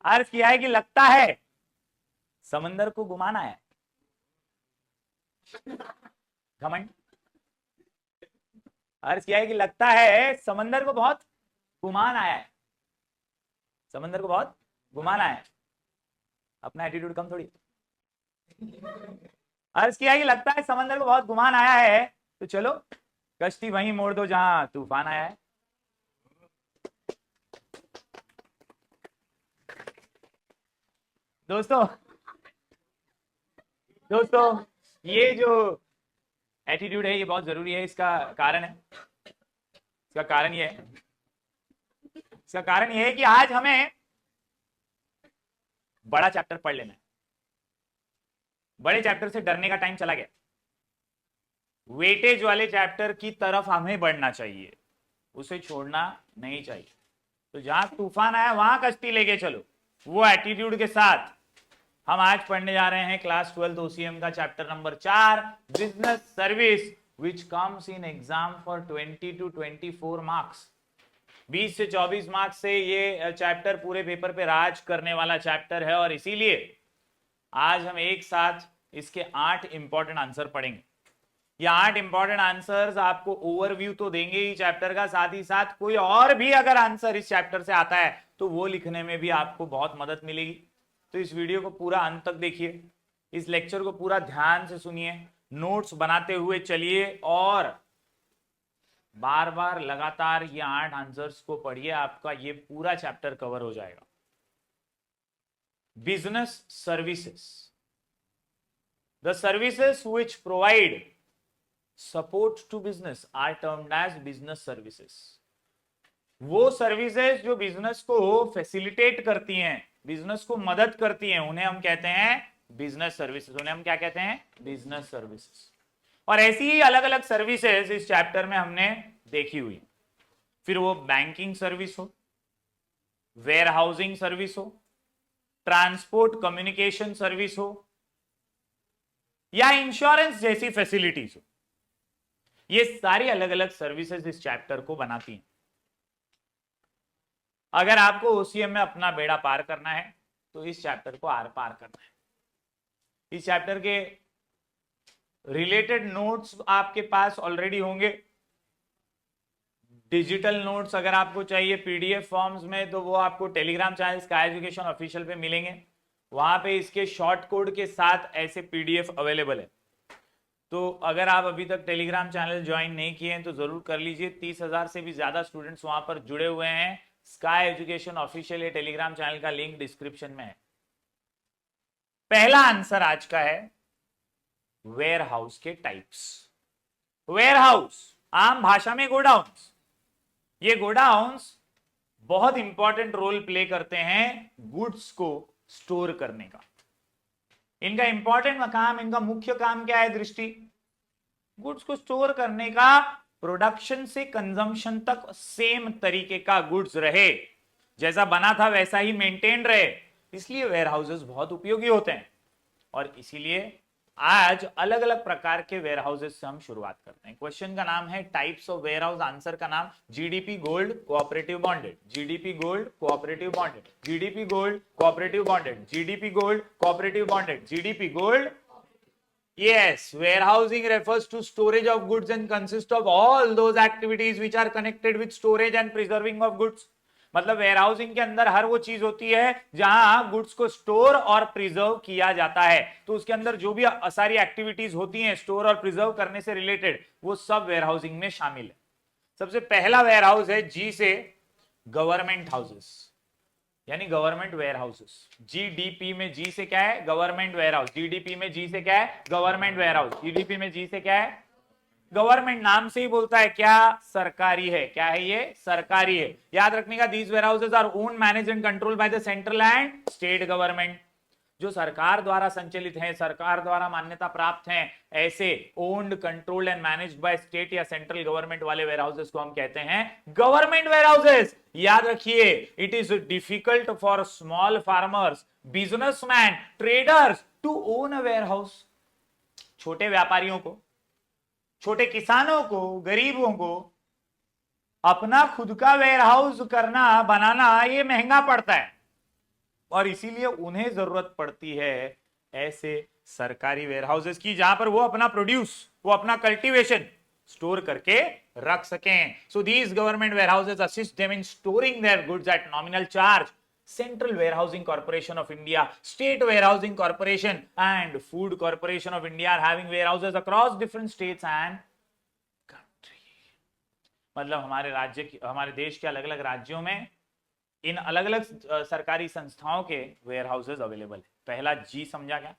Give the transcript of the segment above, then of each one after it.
अर्ज किया है कि लगता है समंदर को घुमाना है। घमंड। अर्ज किया है कि लगता है समंदर को बहुत घुमान आया है। समंदर को बहुत घुमाना है। अपना एटीट्यूड कम थोड़ी। अर्ज किया है कि लगता है समंदर को बहुत घुमान आया है, तो चलो कश्ती वहीं मोड़ दो जहां तूफान आया है। दोस्तों दोस्तों ये जो एटीट्यूड है ये बहुत जरूरी है। इसका कारण है, इसका कारण ये है, इसका कारण ये है कि आज हमें बड़ा चैप्टर पढ़ लेना है। बड़े चैप्टर से डरने का टाइम चला गया। वेटेज वाले चैप्टर की तरफ हमें बढ़ना चाहिए, उसे छोड़ना नहीं चाहिए। तो जहां तूफान आया वहां कश्ती लेके चलो, वो एटीट्यूड के साथ हम आज पढ़ने जा रहे हैं क्लास 12 ओसीएम का chapter number 4, business service, which comes in exam for 20 to 24 marks. 20 से 24 मार्क्स से ये चैप्टर पूरे पेपर पे राज करने वाला चैप्टर है, और इसीलिए आज हम एक साथ इसके 8 इंपॉर्टेंट आंसर पढ़ेंगे। ये 8 इंपॉर्टेंट आंसर्स आपको ओवरव्यू तो देंगे ही चैप्टर का, साथ ही साथ कोई और भी अगर आंसर इस चैप्टर से आता है तो वो लिखने में भी आपको बहुत मदद मिलेगी। तो इस वीडियो को पूरा अंत तक देखिए, इस लेक्चर को पूरा ध्यान से सुनिए, नोट्स बनाते हुए चलिए और बार बार लगातार ये 8 आंसर्स को पढ़िए। आपका ये पूरा चैप्टर कवर हो जाएगा। Business services, the services which provide support to business are termed as business services. वो सर्विसेज जो बिजनेस को फैसिलिटेट करती हैं, बिजनेस को मदद करती हैं, उन्हें हम कहते हैं बिजनेस सर्विसेज। उन्हें हम क्या कहते हैं? Business services. और ऐसी ही अलग अलग सर्विसेज इस चैप्टर में हमने देखी हुई। फिर वो बैंकिंग सर्विस हो, वेयर हाउसिंग सर्विस हो, ट्रांसपोर्ट कम्युनिकेशन सर्विस हो, या इंश्योरेंस जैसी फैसिलिटीज हो, ये सारी अलग अलग सर्विसेज इस चैप्टर को बनाती हैं। अगर आपको ओसीएम में अपना बेड़ा पार करना है तो इस चैप्टर को आर पार करना है। इस चैप्टर के रिलेटेड नोट्स आपके पास ऑलरेडी होंगे। डिजिटल नोट्स अगर आपको चाहिए पीडीएफ फॉर्म्स में, तो वो आपको Telegram channel sky education official पे मिलेंगे। वहां पे इसके शॉर्ट कोड के साथ ऐसे पीडीएफ अवेलेबल है। तो अगर आप अभी तक टेलीग्राम चैनल ज्वाइन नहीं किए हैं तो जरूर कर लीजिए। 30,000 से भी ज्यादा स्टूडेंट्स वहां पर जुड़े हुए हैं। Sky education official Telegram channel का लिंक डिस्क्रिप्शन में है। पहला आंसर आज का है वेयर हाउस के टाइप्स। वेयर हाउस आम भाषा में गोडाउन्स। ये गोडाउन्स बहुत इंपॉर्टेंट रोल प्ले करते हैं गुड्स को स्टोर करने का। इनका इंपॉर्टेंट काम, इनका मुख्य काम क्या है? दृष्टि, गुड्स को स्टोर करने का, प्रोडक्शन से कंजम्पशन तक सेम तरीके का गुड्स रहे, जैसा बना था वैसा ही मेंटेन रहे। इसलिए वेयर हाउसेस बहुत उपयोगी होते हैं। और इसीलिए आज अलग अलग प्रकार के वेयर हाउसेस से हम शुरुआत करते हैं। क्वेश्चन का नाम है types of warehouse, answer का नाम GDP gold cooperative bonded, GDP gold cooperative bonded, GDP gold cooperative bonded, GDP gold cooperative bonded, GDP gold. Yes, warehousing refers to storage of goods and consists of all those activities which are connected with storage and preserving of goods. मतलब warehousing के अंदर हर वो चीज होती है जहां goods को store और प्रिजर्व किया जाता है। तो उसके अंदर जो भी सारी एक्टिविटीज होती हैं स्टोर और प्रिजर्व करने से रिलेटेड, वो सब वेयरहाउसिंग में शामिल है। सबसे पहला वेयरहाउस है जी से गवर्नमेंट हाउसेस, यानी गवर्नमेंट वेयर हाउसेस। जीडीपी में जी से क्या है? Government ware house. जीडीपी में जी से क्या है? Government ware house. जीडीपी में जी से क्या है? गवर्नमेंट। नाम से ही बोलता है क्या? सरकारी है। क्या है ये? सरकारी है। याद रखने का, these where houses our own, manage and control by the central and state government. जो सरकार द्वारा संचालित हैं, सरकार द्वारा मान्यता प्राप्त हैं, ऐसे owned, controlled and managed by state या सेंट्रल गवर्नमेंट वाले वेयर हाउसेस को हम कहते हैं गवर्नमेंट वेयर हाउसेस। याद रखिए, it is difficult for small farmers, businessman, traders to own a warehouse. छोटे व्यापारियों को, छोटे किसानों को, गरीबों को अपना खुद का वेयर हाउस करना, बनाना, ये महंगा पड़ता है। और इसीलिए उन्हें जरूरत पड़ती है ऐसे सरकारी वेयर हाउसेस की, जहां पर वो अपना प्रोड्यूस, वो अपना कल्टीवेशन स्टोर करके रख सकें. So these government warehouses assist them in storing their goods at nominal charge. Central Warehousing Corporation of India, State Warehousing Corporation and Food Corporation of India are having warehouses across different states and country. मतलब हमारे राज्य की, हमारे देश के अलग अलग राज्यों में इन अलग अलग सरकारी संस्थाओं के वेयर हाउसेज अवेलेबल है. पहला जी समझा क्या?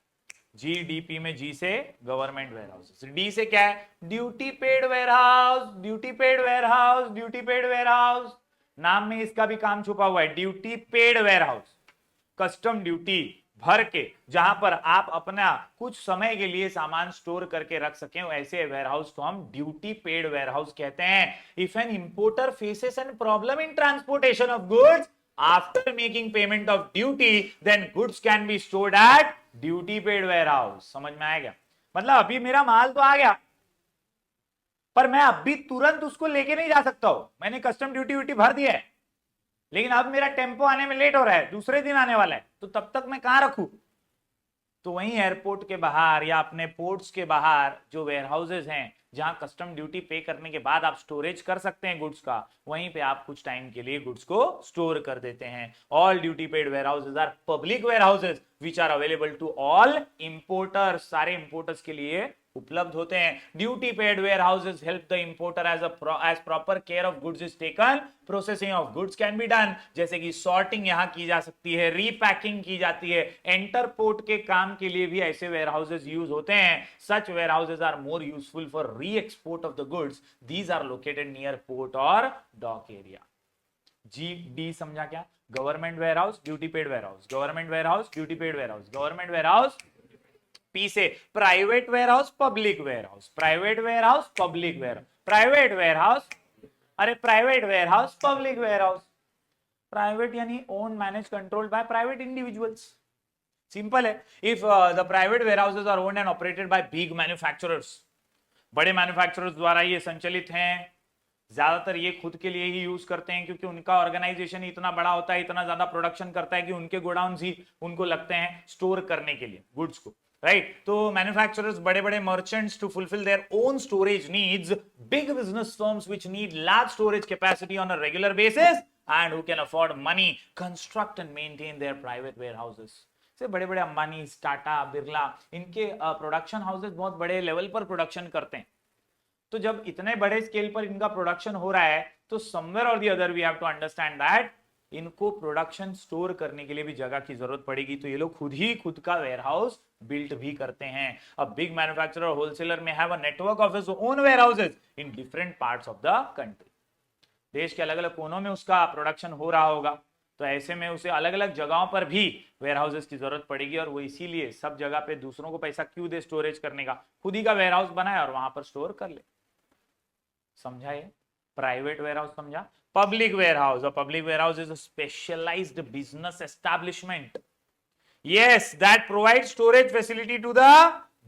जीडीपी में जी से गवर्नमेंट वेयर हाउसेस, डी से क्या है? Duty paid warehouse, duty paid warehouse, duty paid warehouse. नाम में इसका भी काम छुपा हुआ है. Duty paid warehouse, custom duty भर के जहां पर आप अपना कुछ समय के लिए सामान स्टोर करके रख सकें, ऐसे वेयर हाउस को हम ड्यूटी पेड वेयर हाउस कहते हैं. If an importer faces an problem in transportation of goods after making payment of duty, then goods can be stored at duty paid warehouse. समझ में आएगा? मतलब अभी मेरा माल तो आ गया, पर मैं अभी तुरंत उसको लेके नहीं जा सकता हूं. मैंने कस्टम ड्यूटी व्यूटी भर दिया है, लेकिन अब मेरा टेम्पो आने में लेट हो रहा है, दूसरे दिन आने वाला है, तो तब तक मैं कहां रखूं? तो वहीं एयरपोर्ट के बाहर या अपने पोर्ट्स के बाहर जो वेयर हाउसेज हैं, जहां कस्टम ड्यूटी पे करने के बाद आप स्टोरेज कर सकते हैं गुड्स का, वहीं पे आप कुछ टाइम के लिए गुड्स को स्टोर कर देते हैं. All duty paid warehouses are public warehouses which are available to all importers. सारे इंपोर्टर्स के लिए उपलब्ध होते हैं. Duty paid warehouses help the importer as proper care of goods is taken, processing of goods can be done. जैसे कि sorting यहां की जा सकती है, रीपैकिंग की जाती है. एंटरपोर्ट के काम के लिए भी ऐसे वेयर हाउसेज यूज होते हैं. Such warehouses are more useful for re export of the goods. These are located near port और डॉक एरिया. जी डी समझा क्या? Government warehouse, duty paid warehouse, government warehouse, duty paid warehouse, government warehouse. P से private warehouse, public warehouse, private warehouse, public ware, private warehouse. अरे private warehouse, public warehouse. Private यानी own, manage, controlled by private individuals. Simple है. If the private warehouses are owned and operated by big manufacturers, बड़े manufacturers द्वारा ये संचालित हैं. ज्यादातर ये खुद के लिए ही यूज करते हैं, क्योंकि उनका ऑर्गेनाइजेशन इतना बड़ा होता है, इतना ज्यादा प्रोडक्शन करता है कि उनके गोडाउन ही उनको लगते हैं स्टोर करने के लिए गुड्स को, राइट. तो मैन्युफैक्चरर्स, बड़े बड़े merchants, to fulfil their own storage needs, big business firms which need large storage capacity on a regular basis and who can afford money construct and maintain their private warehouses. से बड़े बड़े अंबानी, टाटा, बिरला, इनके production houses बहुत बड़े level पर production करते हैं. तो जब इतने बड़े स्केल पर इनका प्रोडक्शन हो रहा है, तो समवेयर और the other we have to understand that इनको प्रोडक्शन स्टोर करने के लिए भी जगह की जरूरत पड़ेगी. तो ये लोग खुद का वेयर हाउस बिल्ट भी करते हैं. अ बिग मैन्युफैक्चरर और wholesaler may have a network of his own warehouses in different parts of the country. देश के अलग अलग कोनों में उसका प्रोडक्शन हो रहा होगा, तो ऐसे में उसे अलग अलग जगहों पर भी वेयर हाउसेस की जरूरत पड़ेगी. और वो इसीलिए सब जगह पे दूसरों को पैसा क्यों दे स्टोरेज करने का, खुद ही का वेयर हाउस बनाए और वहां पर स्टोर कर ले. समझा? ये प्राइवेट वेयर हाउस समझा. Public warehouse, public warehouse is a specialised business establishment, yes, that provide storage facility to the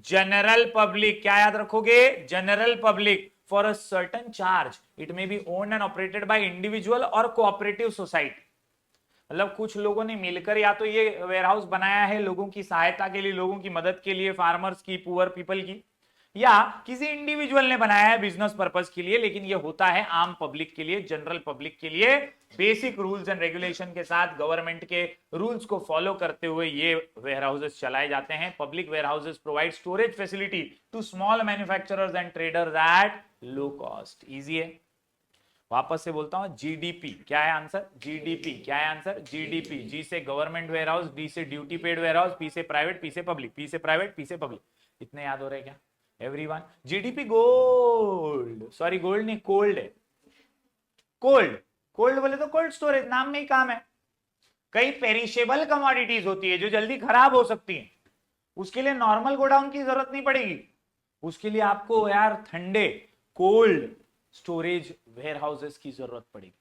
general public. क्या याद रखोगे? General public. For a certain charge it may be owned and operated by individual और cooperative society. मतलब कुछ लोगों ने मिलकर या तो ये वेयर हाउस बनाया है लोगों की सहायता के लिए, लोगों की मदद के लिए, फार्मर्स की, पुअर पीपल की, या किसी इंडिविजुअल ने बनाया है बिजनेस पर्पस के लिए, लेकिन ये होता है आम पब्लिक के लिए, जनरल पब्लिक के लिए. बेसिक रूल्स एंड रेगुलेशन के साथ, गवर्नमेंट के रूल्स को फॉलो करते हुए ये वेयर हाउसेस चलाए जाते हैं. Public warehouses provide storage facility to small manufacturers and traders at low cost. Easy है. वापस से बोलता हूं, जीडीपी क्या है आंसर? जीडीपी क्या है आंसर? जीडीपी. जी से गवर्नमेंट वेयर हाउस, डी से duty paid warehouse, P से प्राइवेट, पी से पब्लिक, पी से प्राइवेट, पी से पब्लिक. इतने याद हो रहे क्या everyone? GDP gold, sorry gold नहीं, कोल्ड है. कोल्ड, कोल्ड बोले तो कोल्ड स्टोरेज, नाम में ही काम है. कई पेरिशेबल कमोडिटीज होती है जो जल्दी खराब हो सकती हैं, उसके लिए नॉर्मल गोडाउन की जरूरत नहीं पड़ेगी. उसके लिए आपको यार ठंडे कोल्ड स्टोरेज वेयर हाउसेस की जरूरत पड़ेगी.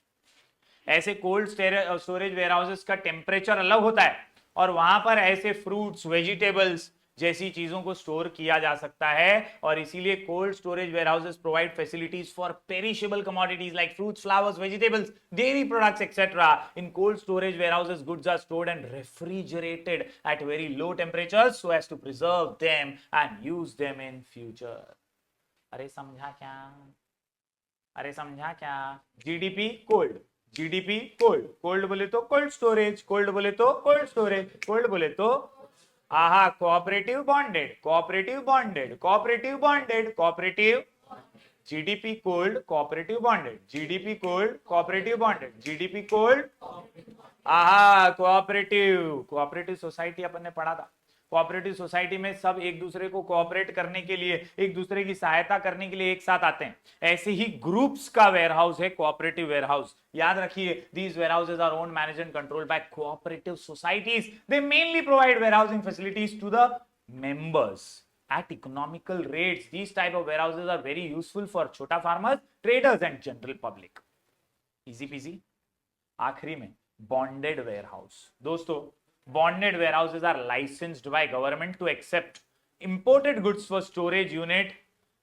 ऐसे कोल्ड स्टोरेज वेयर हाउसेस का टेम्परेचर अलग होता है, और वहां पर ऐसे फ्रूट्स, वेजिटेबल्स जैसी चीजों को स्टोर किया जा सकता है, और इसीलिए cold storage warehouses provide facilities for perishable commodities like fruits, flowers, vegetables, dairy products etcetera. In cold storage warehouses goods are stored and refrigerated at very low temperatures so as to preserve them and use them in future. अरे समझा क्या? अरे समझा क्या? GDP cold, GDP cold, cold बोले तो cold storage, cold बोले तो कोल्ड स्टोरेज, कोल्ड बोले तो आहा cooperative bonded, cooperative bonded, cooperative bonded, cooperative. GDP cold cooperative bonded, GDP cold cooperative bonded, GDP cold आहा कोऑपरेटिव. कोऑपरेटिव सोसाइटी अपन ने पढ़ा था. कोऑपरेटिव सोसाइटी में सब एक दूसरे को कोऑपरेट करने के लिए, एक दूसरे की सहायता करने के लिए एक साथ आते हैं. ऐसे ही ग्रुप्स का वेयरहाउस है कोऑपरेटिव वेयरहाउस. याद रखिए, these warehouses are owned, managed and controlled by cooperative societies. They mainly provide warehousing facilities to the members at economical rates. These type of warehouses are very useful for छोटा farmers, traders and general public. Easy peasy. आखिरी में bonded warehouse. दोस्तों, bonded warehouses are licensed by government to accept imported goods for storage unit,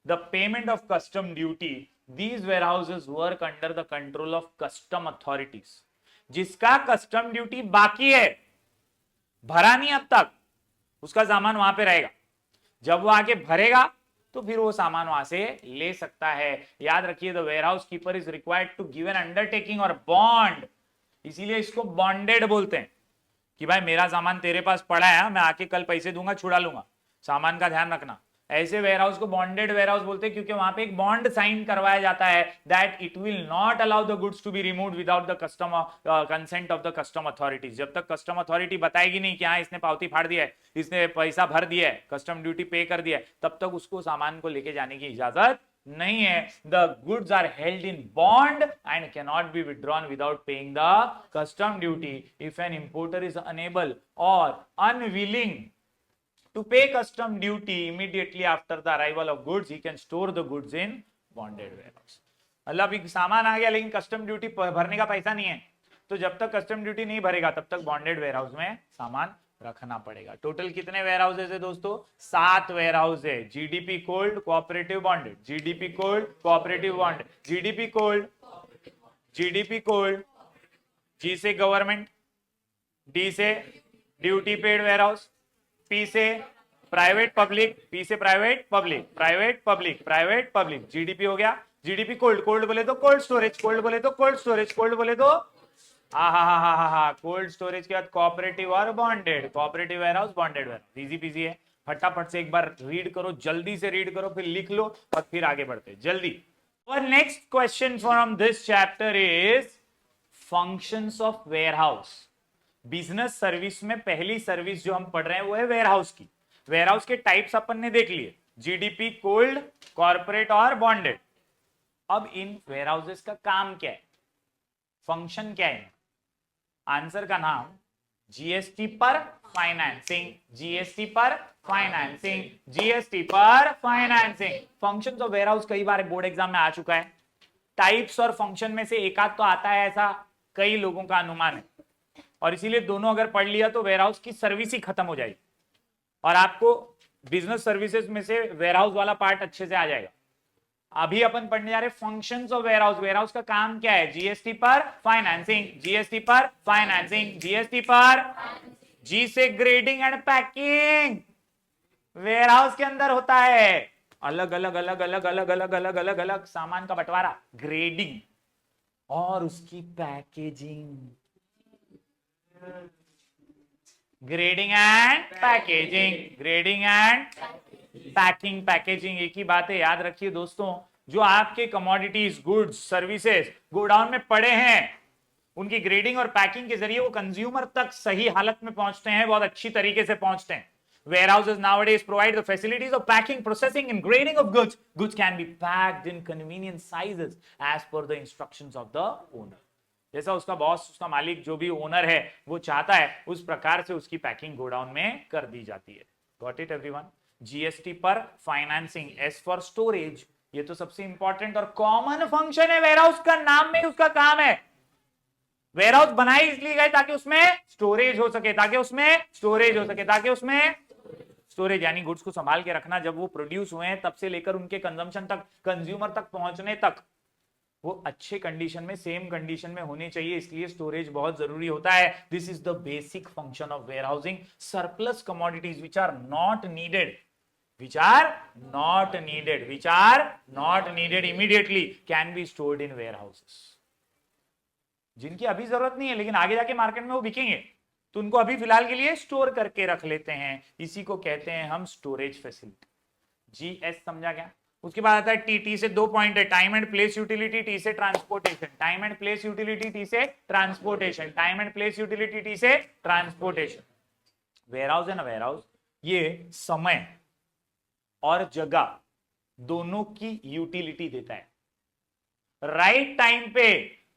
the payment of custom duty. These warehouses work under the control of custom authorities. जिसका custom duty बाकी है, भरा नहीं अब तक, उसका सामान वहां पे रहेगा. जब वो आके भरेगा तो फिर वो सामान वहां से ले सकता है. याद रखिए, the warehouse keeper is required to give an undertaking और बॉन्ड. इसीलिए इसको बॉन्डेड बोलते हैं कि भाई मेरा सामान तेरे पास पड़ा है, मैं आके कल पैसे दूंगा, छुड़ा लूंगा, सामान का ध्यान रखना. ऐसे वेयरहाउस को बॉन्डेड वेयरहाउस बोलते हैं क्योंकि वहां पे एक बॉन्ड साइन करवाया जाता है that it will not allow the goods to be removed without the custom consent of the custom authorities. जब तक कस्टम अथॉरिटी बताएगी नहीं कि हाँ इसने पावती फाड़ दिया है, इसने पैसा भर दिया है, कस्टम ड्यूटी पे कर दिया है, तब तक उसको सामान को लेके जाने की इजाजत नहीं है. The goods are held in bond and can not be withdrawn without paying the custom duty. If an importer is unable or unwilling to pay custom duty immediately after the arrival of goods, he can store the goods in bonded warehouse. मतलब सामान आ गया लेकिन custom duty भरने का पैसा नहीं है, तो जब तक कस्टम ड्यूटी नहीं भरेगा तब तक बॉन्डेड वेयरहाउस में सामान रखना पड़ेगा. टोटल कितने वेयरहाउसेस है दोस्तों? 7 वेयरहाउस है. GDP cold cooperative bonded, GDP cold cooperative bonded, GDP cold, GDP cold, G से गवर्नमेंट, डी से ड्यूटी पेड वेयरहाउस, पी से प्राइवेट पब्लिक, पी से private public, private public, private public. GDP हो गया. GDP cold, cold बोले तो cold storage, cold बोले तो कोल्ड स्टोरेज, कोल्ड बोले तो कोल्ड स्टोरेज के बाद कोऑपरेटिव और bonded, cooperative warehouse, bonded warehouse. Easy PG है. फटाफट से एक बार रीड करो, जल्दी से रीड करो, फिर लिख लो और फिर आगे बढ़ते जल्दी. और next question from this chapter is functions of warehouse. Business service में पहली सर्विस जो हम पढ़ रहे हैं वो है वेयरहाउस की. वेयरहाउस के टाइप्स अपन ने देख लिए, जीडीपी, कोल्ड, कॉर्पोरेट और बॉन्डेड. अब इन वेयरहाउसेस का काम क्या है, फंक्शन क्या है? आंसर का नाम जीएसटी पर फाइनेंसिंग, जीएसटी पर फाइनेंसिंग, जीएसटी पर फाइनेंसिंग. फंक्शंस ऑफ वेयरहाउस कई बार बोर्ड एग्जाम में आ चुका है. टाइप्स और फंक्शन में से एक आध तो आता है, ऐसा कई लोगों का अनुमान है, और इसीलिए दोनों अगर पढ़ लिया तो वेयरहाउस की सर्विस ही खत्म हो जाएगी और आपको बिजनेस सर्विसेज में से वेयरहाउस वाला पार्ट अच्छे से आ जाएगा. अभी अपन पढ़ने जा रहे फंक्शंस ऑफ वेयरहाउस. वेयरहाउस का काम क्या है? जीएसटी पर फाइनेंसिंग, जीएसटी पर फाइनेंसिंग, जीएसटी पर, जी से ग्रेडिंग एंड पैकिंग. वेयरहाउस के अंदर होता है अलग अलग अलग अलग अलग अलग अलग अलग अलग सामान का बंटवारा, ग्रेडिंग और उसकी packaging. Grading and packaging, grading and packing, packaging एक ही बात है. याद रखिए दोस्तों, जो आपके कमोडिटीज, गुड्स, सर्विसेज गोडाउन में पड़े हैं, उनकी ग्रेडिंग और पैकिंग के जरिए वो कंज्यूमर तक सही हालत में पहुंचते हैं, बहुत अच्छी तरीके से पहुंचते हैं. Warehouses nowadays provide the facilities of packing, processing and grading of goods. Goods can be packed in convenient sizes as per the instructions of the owner. जैसा उसका बॉस, उसका मालिक, जो भी ओनर है वो चाहता है, उस प्रकार से उसकी पैकिंग गोडाउन में कर दी जाती है. Got it everyone? जीएसटी पर फाइनेंसिंग, एस फॉर स्टोरेज. ये तो सबसे इंपॉर्टेंट और कॉमन फंक्शन है वेयरहाउस का. नाम में उसका काम है. वेयरहाउस बनाई इसलिए गए ताकि उसमें स्टोरेज हो सके, ताकि उसमें स्टोरेज हो सके, ताकि उसमें स्टोरेज यानी गुड्स को संभाल के रखना, जब वो प्रोड्यूस हुए हैं तब से लेकर उनके कंजम्पशन तक, कंज्यूमर तक पहुंचने तक वो अच्छे कंडीशन में, सेम कंडीशन में होने चाहिए, इसलिए स्टोरेज बहुत जरूरी होता है। This is the basic function of warehousing. Surplus commodities which are not needed, which are not needed immediately can be stored in warehouses। जिनकी अभी जरूरत नहीं है लेकिन आगे जाके मार्केट में वो बिकेंगे, तो उनको अभी फिलहाल के लिए स्टोर करके रख लेते हैं, इसी को कहते हैं हम स्टोरेज फैसिलिटी। जीएस समझा क्या? उसके बाद आता है टी। टी से 2 पॉइंट है, time and place utility, T से transportation. Time and place utility, T से transportation. Time and place utility, T से ट्रांसपोर्टेशन। वेयरहाउस है ना, वेयरहाउस ये समय और जगह दोनों की यूटिलिटी देता है। राइट टाइम पे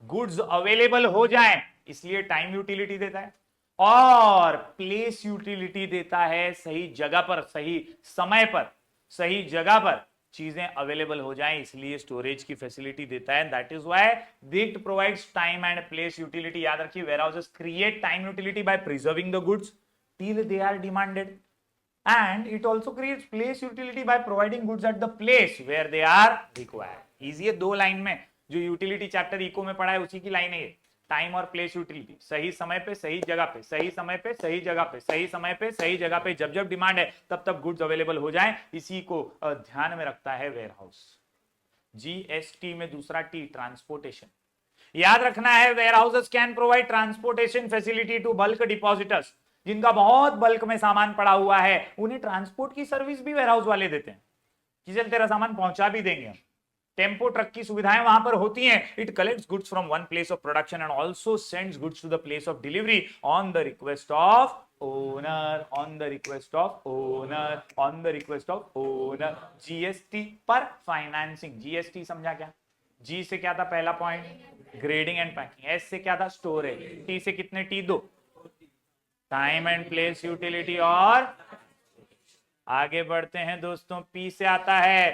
गुड्स अवेलेबल हो जाए इसलिए टाइम यूटिलिटी देता है, और प्लेस यूटिलिटी देता है सही जगह पर, सही समय पर, सही जगह पर चीजें अवेलेबल हो जाएं, इसलिए स्टोरेज की फैसिलिटी देता है। That is why it provides time and place utility. याद रखिए, warehouses create time utility by preserving the goods till they are demanded, and it also creates place utility by providing goods at the place where they are required। Easy है, 2 line में, जो utility chapter eco में पढ़ा है उसी की line है ये। टाइम और प्लेस यूटिलिटी, सही समय पे सही जगह पे, सही समय पे सही जगह पे, सही समय पे सही जगह पे, जब जब डिमांड है तब तब गुड्स अवेलेबल हो जाए, इसी को ध्यान में रखता है वेयरहाउस। जीएसटी में दूसरा टी, ट्रांसपोर्टेशन। याद रखना है, warehouses can provide transportation facility to bulk depositors. जिनका बहुत बल्क में सामान पड़ा हुआ है उन्हें ट्रांसपोर्ट की सर्विस भी वेयरहाउस वाले देते हैं कि चल तेरा सामान पहुंचा भी देंगे। टेम्पो ट्रक की सुविधाएं वहां पर होती हैं। It collects goods from one place of production and also sends goods to the place of delivery on the request of owner, on the request of owner, on the request of owner. GST पर financing. GST समझा क्या? G से क्या था पहला point, grading and packing. S से क्या था, स्टोरेज। टी से कितने T, 2, time and place utility. और आगे बढ़ते हैं दोस्तों, पी से आता है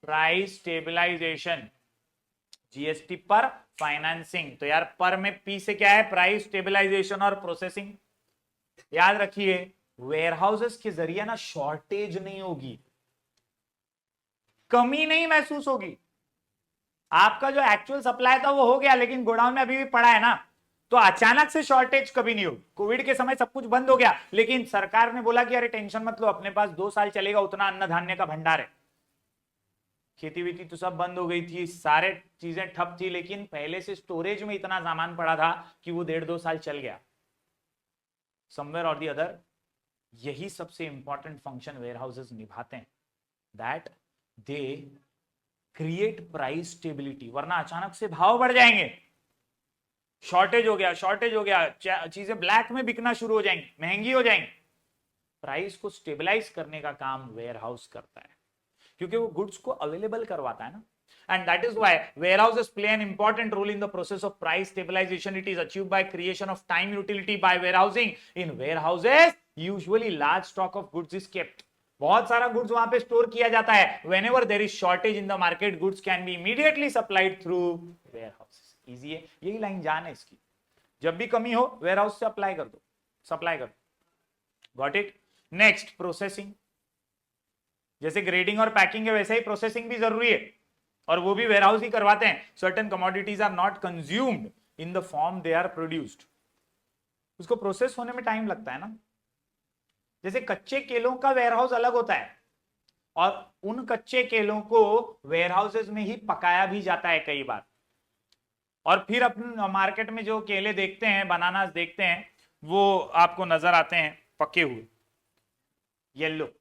प्राइस स्टेबलाइजेशन। जीएसटी पर फाइनेंसिंग, तो यार पर में पी से क्या है, प्राइस स्टेबलाइजेशन और प्रोसेसिंग। याद रखिए, वेयरहाउसेस के जरिए ना शॉर्टेज नहीं होगी, कमी नहीं महसूस होगी। आपका जो एक्चुअल सप्लाई था वो हो गया, लेकिन गोडाउन में अभी भी पड़ा है ना, तो अचानक से शॉर्टेज कभी नहीं होगी। कोविड के समय सब कुछ बंद हो गया, लेकिन सरकार ने बोला कि अरे टेंशन मत लो, अपने पास 2 साल चलेगा उतना अन्न धान्य का भंडार है। खेती वेती तो सब बंद हो गई थी, सारे चीजें ठप थी, लेकिन पहले से स्टोरेज में इतना सामान पड़ा था कि वो 1.5-2 साल चल गया समवेयर और दी अदर। यही सबसे इंपॉर्टेंट फंक्शन वेयरहाउसेस निभाते हैं, that they create price stability. वरना अचानक से भाव बढ़ जाएंगे, शॉर्टेज हो गया, शॉर्टेज हो गया, चीजें ब्लैक में बिकना शुरू हो जाएंगी, महंगी हो जाएंगी। प्राइस को स्टेबलाइज करने का काम वेयरहाउस करता है, क्योंकि वो गुड्स को अवेलेबल करवाता है ना। And that is why warehouses play an important role in the process of price stabilization. It is achieved by creation of time utility by warehousing. In warehouses, usually large stock of goods is kept. बहुत सारा goods वहां पे store किया जाता है। Whenever there is shortage in the market, goods can be immediately supplied through warehouses. Easy है, यही line जान है इसकी। जब भी कमी हो वेयरहाउस से अप्लाई कर दो, सप्लाई कर दो। Got it? Next, processing. जैसे ग्रेडिंग और पैकिंग है वैसे ही प्रोसेसिंग भी जरूरी है, और वो भी वेयरहाउस ही करवाते हैं। Certain commodities are not consumed in the form they are produced. उसको प्रोसेस होने में टाइम लगता है ना। जैसे कच्चे केलों का वेयरहाउस अलग होता है, और उन कच्चे केलों को वेयरहाउसेस में ही पकाया भी जाता है कई बार, और फिर अपन मार्केट में जो केले देखते हैं, बनानास देखते हैं, वो आपको नजर आते हैं पके हुए, yellow.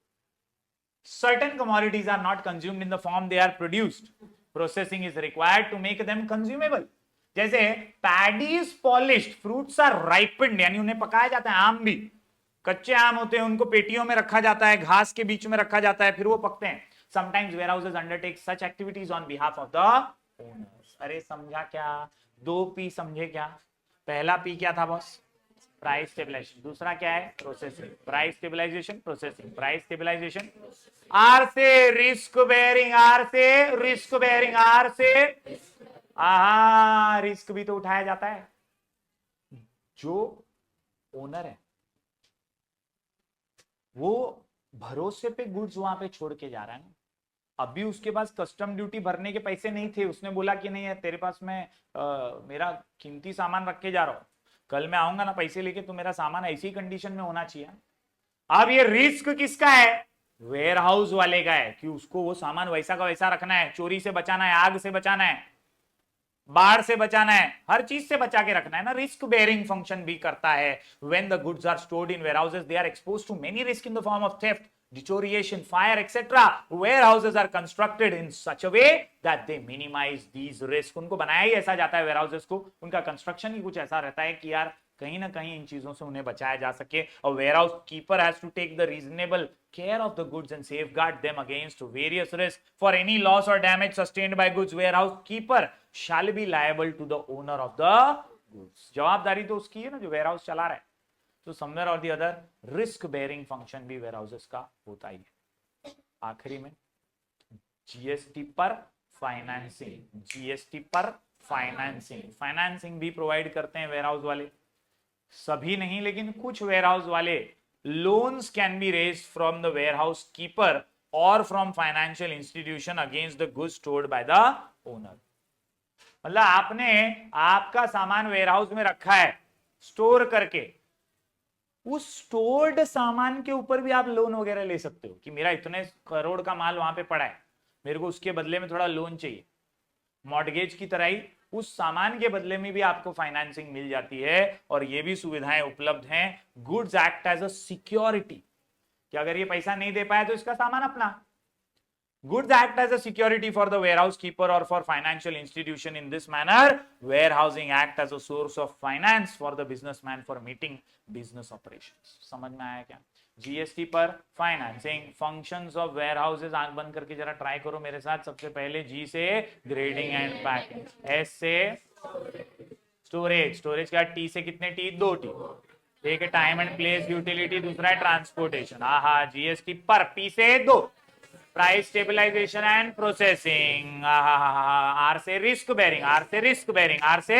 Certain commodities are not consumed in the form they are produced. Processing is required to make them consumable. जैसे paddy is polished, fruits are ripened, यानी उन्हें पकाया जाता है। आम भी, कच्चे आम होते हैं, उनको पेटियों में रखा जाता है, घास के बीच में रखा जाता है, फिर वो पकते हैं। Sometimes warehouses undertake such activities on behalf of the owners. अरे समझा क्या? 2 P समझे क्या? पहला P क्या था बॉस? Price stabilization. दूसरा क्या है? Processing. Price stabilization, processing. Price stabilization. R से रिस्क बेयरिंग, आर से रिस्क बेयरिंग, आर से रिस्क भी तो उठाया जाता है। जो ओनर है वो भरोसे पे गुड्स वहां पे छोड़ के जा रहा है ना। अभी उसके पास कस्टम ड्यूटी भरने के पैसे नहीं थे, उसने बोला कि नहीं है तेरे पास मैं मेरा कीमती सामान रख के जा रहा हूं, कल मैं आऊंगा ना पैसे लेके तो मेरा सामान ऐसी कंडीशन में होना चाहिए। अब ये रिस्क किसका है? वेयर हाउस वाले का है कि उसको वो सामान वैसा का वैसा रखना है, चोरी से बचाना है, आग से बचाना है, बाढ़ से बचाना है, हर चीज से बचा के रखना है ना। रिस्क बेयरिंग फंक्शन भी करता है। When the goods are stored in warehouses they are exposed to many risk in the form of theft, deterioration, fire, etc. Warehouses are constructed in such a way that they minimize these risks. उनको बनाया ही ऐसा जाता है warehouses को, उनका construction ही कुछ ऐसा रहता है कि यार कहीं ना कहीं इन चीजों से उन्हें बचाया जा सके। A warehouse keeper has to take the reasonable care of the goods and safeguard them against various risks. For any loss or damage sustained by goods, warehouse keeper shall be liable to the owner of the goods. जवाबदारी तो उसकी है ना जो warehouse चला रहा है। तो समवेयर और the other risk bearing function भी वेयरहाउसेस का होता ही है। आखिरी में जीएसटी पर फाइनेंसिंग, जीएसटी पर फाइनेंसिंग, फाइनेंसिंग भी प्रोवाइड करते हैं वेयरहाउस वाले, सभी नहीं लेकिन कुछ वेयरहाउस वाले। Loans can be raised from the warehouse keeper और from financial institution against the goods stored by the owner. मतलब आपने आपका सामान वेयरहाउस में रखा है स्टोर करके, उस स्टोर्ड सामान के ऊपर भी आप लोन वगैरह ले सकते हो कि मेरा इतने करोड़ का माल वहां पे पड़ा है, मेरे को उसके बदले में थोड़ा लोन चाहिए। मॉर्गेज की तरह ही उस सामान के बदले में भी आपको फाइनेंसिंग मिल जाती है और ये भी सुविधाएं उपलब्ध हैं। Goods act as a security कि अगर ये पैसा नहीं दे पाया तो इसका सामान अपना। Goods act as a security for the warehouse keeper or for financial institution. In this manner, warehousing act as a source of finance for the businessman for meeting business operations. समझ में आया क्या? जीएसटी पर financing, functions of warehouses, आंख बंद करके जरा try करो मेरे साथ। सबसे पहले जी से ग्रेडिंग एंड पैकिंग, एस से स्टोरेज, स्टोरेज के बाद टी से कितने टी? 2 टी। ठीक है, टाइम एंड प्लेस यूटिलिटी, दूसरा है ट्रांसपोर्टेशन। हाँ, जीएसटी पर पी से 2, price stabilization and processing, R से रिस्क बेरिंग, आर से रिस्क बेरिंग, आर से,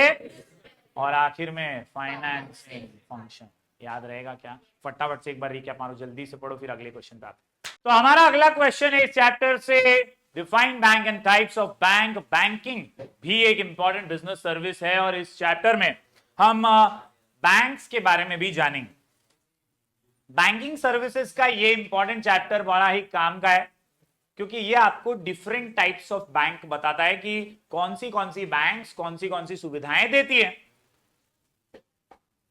और आखिर में फाइनेंसिंग फंक्शन। याद रहेगा क्या? फटाफट से एक बार रिकैप मारो, जल्दी से पढ़ो फिर अगले क्वेश्चन पे आते। तो हमारा अगला क्वेश्चन है इस चैप्टर से, define bank and types of bank. Banking भी एक इंपॉर्टेंट बिजनेस सर्विस है और इस चैप्टर में हम बैंक्स के बारे में भी जानेंगे। बैंकिंग सर्विसेज का ये इंपॉर्टेंट चैप्टर बड़ा ही काम का है क्योंकि ये आपको डिफरेंट टाइप्स ऑफ बैंक बताता है कि कौन सी बैंक्स कौन सी सुविधाएं देती है।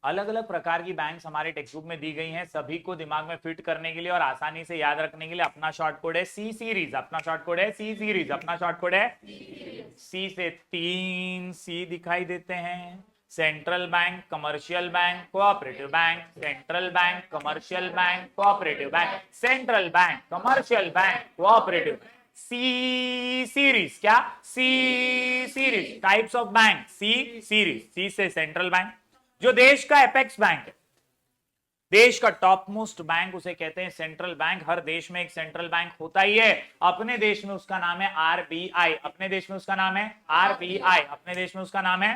अलग अलग प्रकार की बैंक्स हमारे टेक्स्ट बुक में दी गई हैं, सभी को दिमाग में फिट करने के लिए और आसानी से याद रखने के लिए अपना शॉर्ट कोड है सी सीरीज, अपना शॉर्ट कोड है सी सीरीज, अपना शॉर्ट कोड है सी से 3 सी दिखाई देते हैं। Central bank, commercial bank, cooperative bank, central bank, commercial bank, cooperative bank, central bank, commercial bank, cooperative. C series, क्या? C series, types of bank, C series. C से central bank, जो देश का apex bank है, देश का top most bank, उसे कहते हैं सेंट्रल बैंक। हर देश में एक सेंट्रल बैंक होता ही है। अपने देश में उसका नाम है आरबीआई, अपने देश में उसका नाम है आरबीआई, अपने देश में उसका नाम है,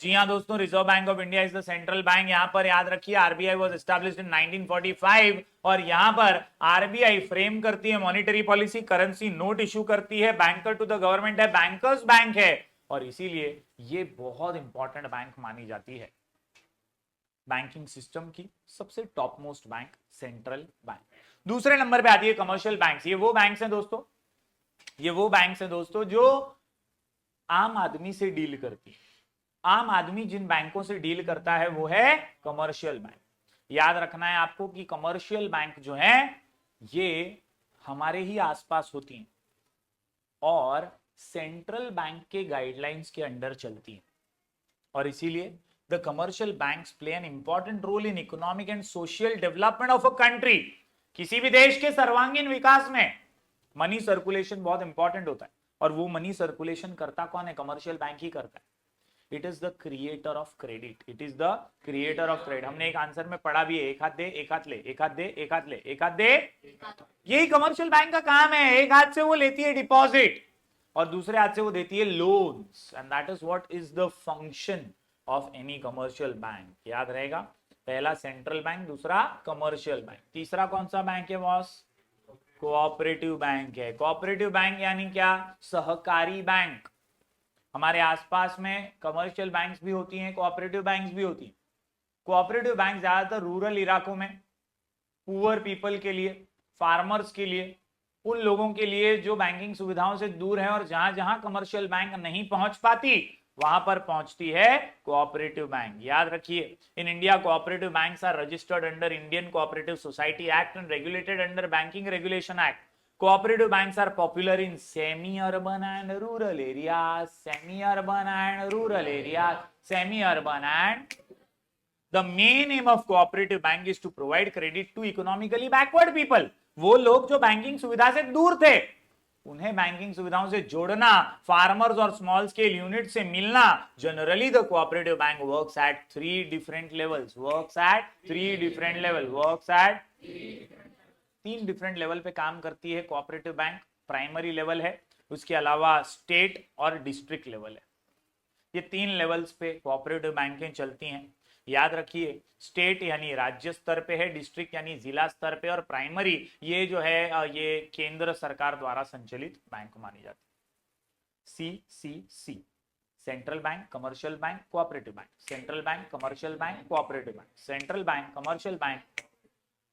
जी हाँ दोस्तों, reserve bank of India is the central bank. यहां पर याद रखिए आरबीआई वाज एस्टैब्लिश्ड इन 1945 और यहां पर आरबीआई फ्रेम करती है monetary policy, currency note issue करती है, बैंकर टू द गवर्नमेंट है, बैंकर्स बैंक है और इसीलिए ये बहुत इंपॉर्टेंट बैंक मानी जाती है। बैंकिंग सिस्टम की सबसे top most bank central bank. दूसरे नंबर पे आती है कमर्शियल बैंक्स। ये वो बैंक्स हैं दोस्तों, ये वो बैंक्स हैं दोस्तों जो आम आदमी से डील करती है। आम आदमी जिन बैंकों से डील करता है वो है कमर्शियल बैंक। याद रखना है आपको कि कमर्शियल बैंक जो है ये हमारे ही आसपास होती हैं और सेंट्रल बैंक के गाइडलाइंस के अंडर चलती हैं और इसीलिए the commercial banks play an important role in economic and social development of a country. किसी भी देश के सर्वांगीण विकास में मनी सर्कुलेशन बहुत इंपॉर्टेंट होता है और वो मनी सर्कुलेशन करता कौन है? कमर्शियल बैंक ही करता है। It is the creator of credit, it is the creator of credit. हमने एक आंसर में पढ़ा भी है, एक हाथ दे एक हाथ ले, एक हाथ दे एक हाथ ले, एक हाथ दे। यही कमर्शियल बैंक का काम है। एक हाथ से वो लेती है डिपॉजिट और दूसरे हाथ से वो देती है loans and that is what is the function of any commercial bank. याद रहेगा, पहला सेंट्रल बैंक, दूसरा कमर्शियल बैंक। तीसरा कौन सा बैंक है बॉस? कोऑपरेटिव बैंक है। कोऑपरेटिव बैंक यानी क्या? सहकारी बैंक। हमारे आसपास में कमर्शियल बैंक्स भी होती हैं, कोऑपरेटिव बैंक्स भी होती हैं। कोऑपरेटिव बैंक ज्यादातर रूरल इलाकों में पुअर पीपल के लिए, फार्मर्स के लिए, उन लोगों के लिए जो बैंकिंग सुविधाओं से दूर है और जहां जहां कमर्शियल बैंक नहीं पहुंच पाती वहां पर पहुंचती है कोऑपरेटिव बैंक। याद रखिए, in India cooperative banks are registered under Indian cooperative society act and regulated under banking regulation act. Cooperative banks are popular in semi-urban and rural areas. Semi-urban and rural areas. Semi-urban and the main aim of cooperative bank is to provide credit to economically backward people. वो लोग जो banking सुविधा से दूर थे उन्हें banking सुविधाओं से जोड़ना, फार्मर्स और स्मॉल स्केल यूनिट से मिलना। Generally the cooperative bank works at 3 different levels. Works at 3 different level. Works at 3 different level पे काम करती है कोऑपरेटिव बैंक। प्राइमरी लेवल है, उसके अलावा स्टेट और डिस्ट्रिक्ट लेवल है। ये 3 लेवल्स पे कोऑपरेटिव बैंकें चलती हैं। याद रखिए, स्टेट यानी राज्य स्तर पे है, डिस्ट्रिक्ट यानी जिला स्तर पे, और प्राइमरी ये जो है ये केंद्र सरकार द्वारा संचालित बैंक मानी जाती है। CCC, central bank, commercial bank, cooperative bank. Central bank, commercial bank, cooperative bank. Central bank, commercial bank,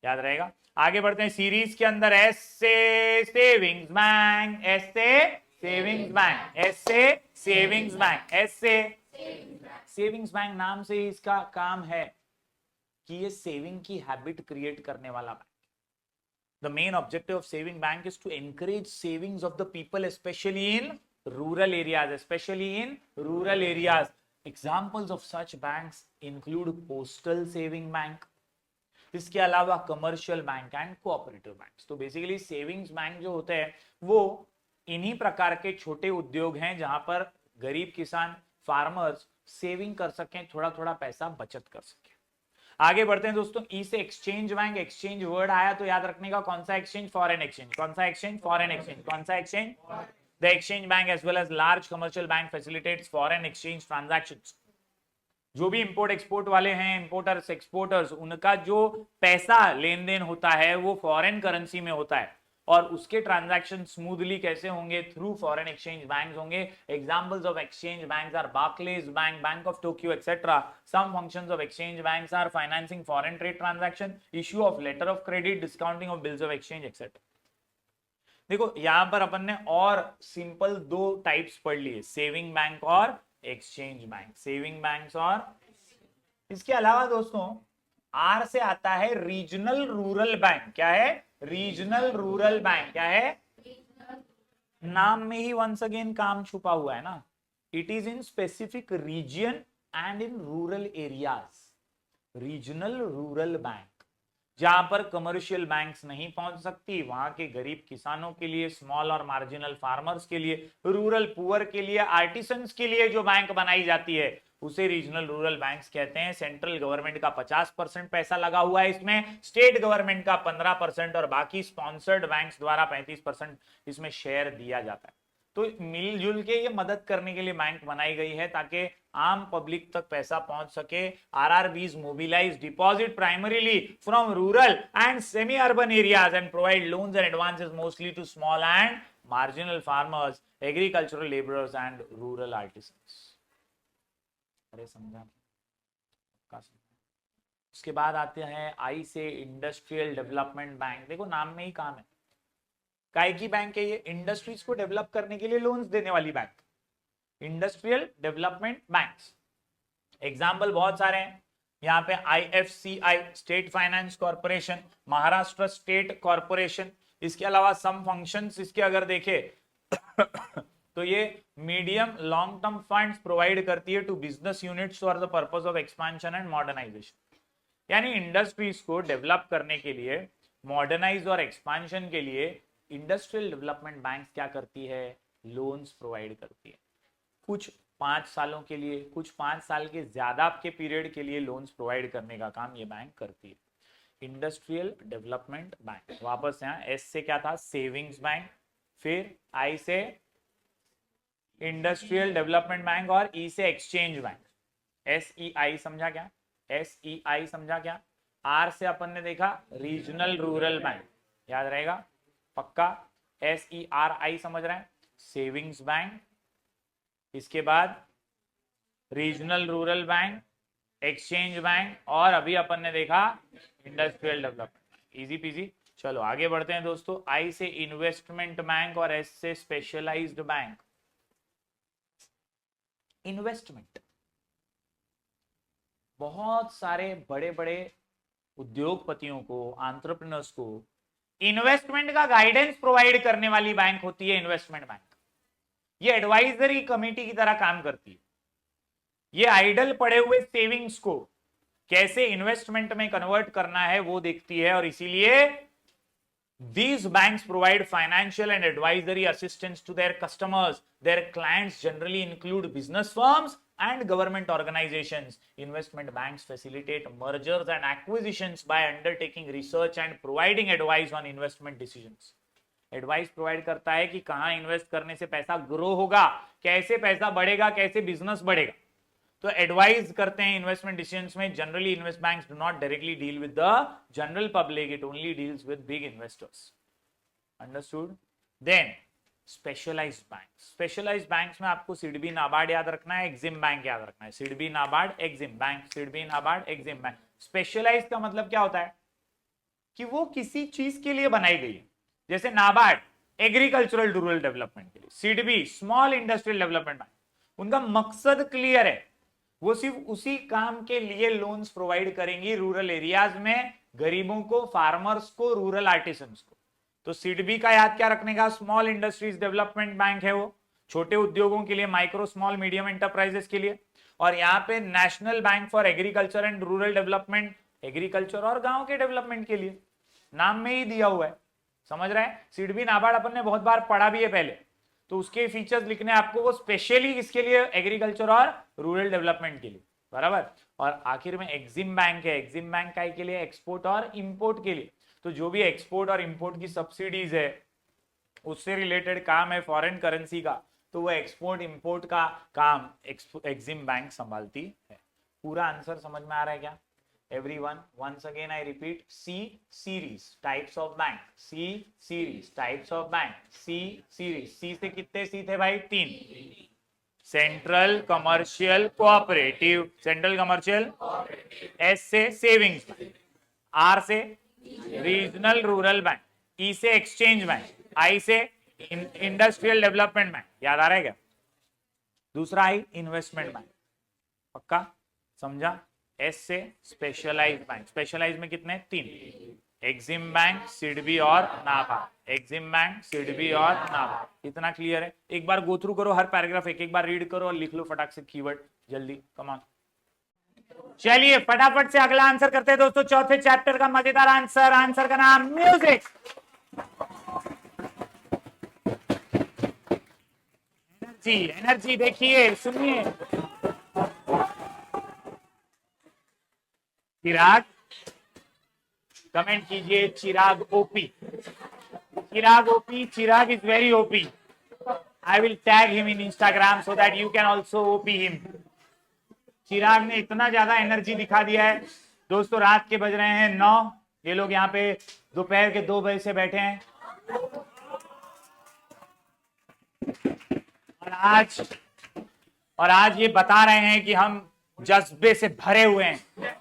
याद रहेगा। आगे बढ़ते हैं सीरीज के अंदर। एस से सेविंग्स बैंक, एस से सेविंग्स बैंक, एस से सेविंग्स बैंक, एस से सेविंग्स बैंक। नाम से ही इसका काम है कि ये सेविंग की हैबिट क्रिएट करने वाला bank. The main objective of saving bank is to encourage savings of the people specially in rural areas, specially in rural areas. Examples of such banks include postal saving bank, इसके अलावा commercial bank and cooperative bank. तो basically savings bank जो होते हैं वो इन्हीं प्रकार के छोटे उद्योग हैं जहां पर गरीब किसान, फार्मर्स सेविंग कर सकें, थोड़ा थोड़ा पैसा बचत कर सकें। आगे बढ़ते हैं दोस्तों। ई से एक्सचेंज बैंक। एक्सचेंज वर्ड आया तो याद रखने का, कौन सा एक्सचेंज? Foreign exchange. कौन सा एक्सचेंज? Foreign exchange. कौन सा exchange? The exchange bank as well as large commercial bank facilitates foreign exchange transactions. जो भी इंपोर्ट एक्सपोर्ट वाले हैं, इंपोर्टर्स एक्सपोर्टर्स, उनका जो पैसा लेन देन होता है वो फॉरेन करेंसी में होता है, और उसके ट्रांजैक्शन स्मूथली कैसे होंगे? थ्रू फॉरेन एक्सचेंज बैंक्स होंगे। Examples of exchange banks are Barclays bank, bank of Tokyo etcetera. Some functions of exchange banks are financing foreign trade transaction, issue of letter of credit, discounting of bills of exchange etcetera. देखो यहां पर अपन ने और simple 2 types पढ़ लिए, saving bank और exchange bank. Saving banks और इसके अलावा दोस्तों आर से आता है रीजनल रूरल बैंक। क्या है? Regional rural bank. क्या है? नाम में ही वंस अगेन काम छुपा हुआ है ना। It is in specific region and in rural areas. Regional rural bank, जहां पर कमर्शियल बैंक्स नहीं पहुंच सकती, वहां के गरीब किसानों के लिए, स्मॉल और मार्जिनल फार्मर्स के लिए, रूरल पुअर के लिए, आर्टिसंस के लिए जो बैंक बनाई जाती है उसे रीजनल रूरल बैंक्स कहते हैं। सेंट्रल गवर्नमेंट का 50% पैसा लगा हुआ है इसमें, स्टेट गवर्नमेंट का 15% और बाकी स्पॉन्सर्ड बैंक्स द्वारा 35% इसमें शेयर दिया जाता है। तो मिलजुल के ये मदद करने के लिए बैंक बनाई गई है ताकि आम पब्लिक तक पैसा पहुंच सके। RRBs mobilize deposit primarily from rural and semi-urban areas and provide loans and advances mostly to small and marginal farmers, agricultural laborers and rural artisans. अरे समझा? उसके बाद आते हैं आई से इंडस्ट्रियल डेवलपमेंट बैंक। देखो नाम में ही काम है, काय की बैंक है ये? इंडस्ट्रीज को डेवलप करने के लिए लोन्स देने वाली bank, industrial development banks. Example बहुत सारे हैं यहाँ पे। IFCI state finance corporation, Maharashtra state corporation. इसके अलावा सम फंक्शंस इसके अगर देखे तो ये medium long term funds provide करती है to business units for the purpose of expansion and modernization. यानी इंडस्ट्रीज को डेवलप करने के लिए, मॉडर्नाइज और एक्सपेंशन के लिए इंडस्ट्रियल डेवलपमेंट बैंक क्या करती है? लोन्स प्रोवाइड करती है। कुछ 5 सालों के लिए, कुछ 5 साल के ज्यादा के पीरियड के लिए लोन्स प्रोवाइड करने का काम ये बैंक करती है। Industrial development bank. वापस यहाँ एस से क्या था? सेविंग्स बैंक, फिर आई से इंडस्ट्रियल डेवलपमेंट बैंक और ई से एक्सचेंज बैंक। SEI समझा क्या? SEI समझा क्या? R से अपन ने देखा रीजनल रूरल बैंक, याद रहेगा पक्का। SERI समझ रहे हैं, सेविंग्स बैंक। इसके बाद regional rural bank, exchange bank, और अभी अपन ने देखा इंडस्ट्रियल डेवलपमेंट। Easy PG. चलो आगे बढ़ते हैं दोस्तों। I से इन्वेस्टमेंट बैंक और S से स्पेशलाइज्ड बैंक। इन्वेस्टमेंट, बहुत सारे बड़े बड़े उद्योगपतियों को, एंटरप्रेन्योर्स को इन्वेस्टमेंट का गाइडेंस प्रोवाइड करने वाली बैंक होती है इन्वेस्टमेंट बैंक। ये एडवाइजरी कमेटी की तरह काम करती है। ये आइडल पड़े हुए सेविंग्स को कैसे इन्वेस्टमेंट में कन्वर्ट करना है वो देखती है, और इसीलिए these banks provide financial and advisory assistance to their customers. Their clients generally include business firms and government organizations. Investment banks facilitate mergers and acquisitions by undertaking research and providing advice on investment decisions. Advice provide करता है कि कहां invest करने से पैसा grow होगा, कैसे पैसा बढ़ेगा, कैसे बिजनेस बढ़ेगा, तो एडवाइज करते हैं इन्वेस्टमेंट डिसीजंस में। Generally invest banks do not directly deal with the general public, it only deals with big investors. Understood? Then specialized banks. Specialized banks में आपको सिडबी नाबार्ड याद रखना है, एक्सिम बैंक याद रखना है। SIDBI NABARD EXIM bank, SIDBI NABARD EXIM bank. Specialized का मतलब क्या होता है कि वो किसी चीज के लिए बनाई गई है। जैसे नाबार्ड एग्रीकल्चरल रूरल डेवलपमेंट के लिए, SIDBI small industrial development bank. उनका मकसद क्लियर है, वो सिर्फ उसी काम के लिए लोन्स प्रोवाइड करेंगी रूरल एरियाज में, गरीबों को, फार्मर्स को, रूरल आर्टिसंस को। तो सिडबी का याद क्या रखने का? स्मॉल इंडस्ट्रीज डेवलपमेंट बैंक है वो, छोटे उद्योगों के लिए, माइक्रो स्मॉल मीडियम एंटरप्राइजेस के लिए। और यहाँ पे national bank for agriculture and rural development, agriculture और गांव के डेवलपमेंट के लिए, नाम में ही दिया हुआ है। समझ रहे हैं? सिडबी नाबार्ड अपन ने बहुत बार पढ़ा भी है पहले, तो उसके फीचर्स लिखने आपको, वो स्पेशली किसके लिए? एग्रीकल्चर और रूरल डेवलपमेंट के लिए, बराबर। और आखिर में एक्सिम बैंक है। एक्सिम बैंक का के लिए एक्सपोर्ट और इंपोर्ट के लिए। तो जो भी एक्सपोर्ट और इंपोर्ट की सब्सिडीज है, उससे रिलेटेड काम है फॉरेन करेंसी का, तो वो एक्सपोर्ट इंपोर्ट का काम एक्सिम बैंक संभालती है। पूरा आंसर समझ में आ रहा है क्या everyone? Once again I repeat, C series types of bank, C series types of bank, C series। C से कितने C थे भाई? 3। Central commercial cooperative, central commercial. S से सेविंग्स बैंक, R से रीजनल रूरल बैंक, E से exchange bank, I से industrial development bank. याद आ रहा है क्या? दूसरा आई इन्वेस्टमेंट बैंक, पक्का समझा? S से स्पेशलाइज्ड बैंक। स्पेशलाइज्ड में कितने? 3, एक्सिम बैंक, सिडबी और नाबार्ड। एक्सिम बैंक, सिडबी और नाबार्ड। इतना क्लियर है? एक बार गो थ्रू करो हर पैराग्राफ, एक एक बार रीड करो और लिख लो फटाक से कीवर्ड, जल्दी कम ऑन। चलिए फटाफट से अगला आंसर करते हैं दोस्तों, चौथे चैप्टर का मजेदार आंसर। आंसर का नाम म्यूजिक। एनर्जी, एनर्जी देखिए, सुनिए। चिराग, कमेंट कीजिए Chirag OP. Chirag OP, Chirag is very OP. I will tag him in Instagram so that you can also OP him. Chirag ने इतना ज्यादा एनर्जी दिखा दिया है दोस्तों। रात के बज रहे हैं 9, ये लोग यहाँ पे दोपहर के 2 बजे से बैठे हैं, और आज ये बता रहे हैं कि हम जज्बे से भरे हुए हैं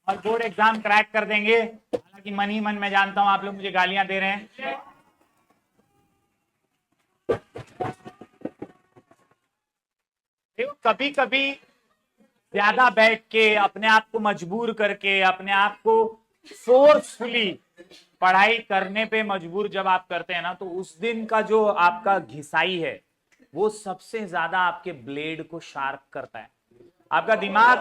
और बोर्ड एग्जाम क्रैक कर देंगे। हालांकि मन ही मन में जानता हूं आप लोग मुझे गालियां दे रहे हैं। देखो कभी कभी ज्यादा बैठ के, अपने आप को मजबूर करके, अपने आप को फोर्सफुली पढ़ाई करने पे मजबूर जब आप करते हैं ना, तो उस दिन का जो आपका घिसाई है वो सबसे ज्यादा आपके ब्लेड को शार्प करता है। आपका दिमाग,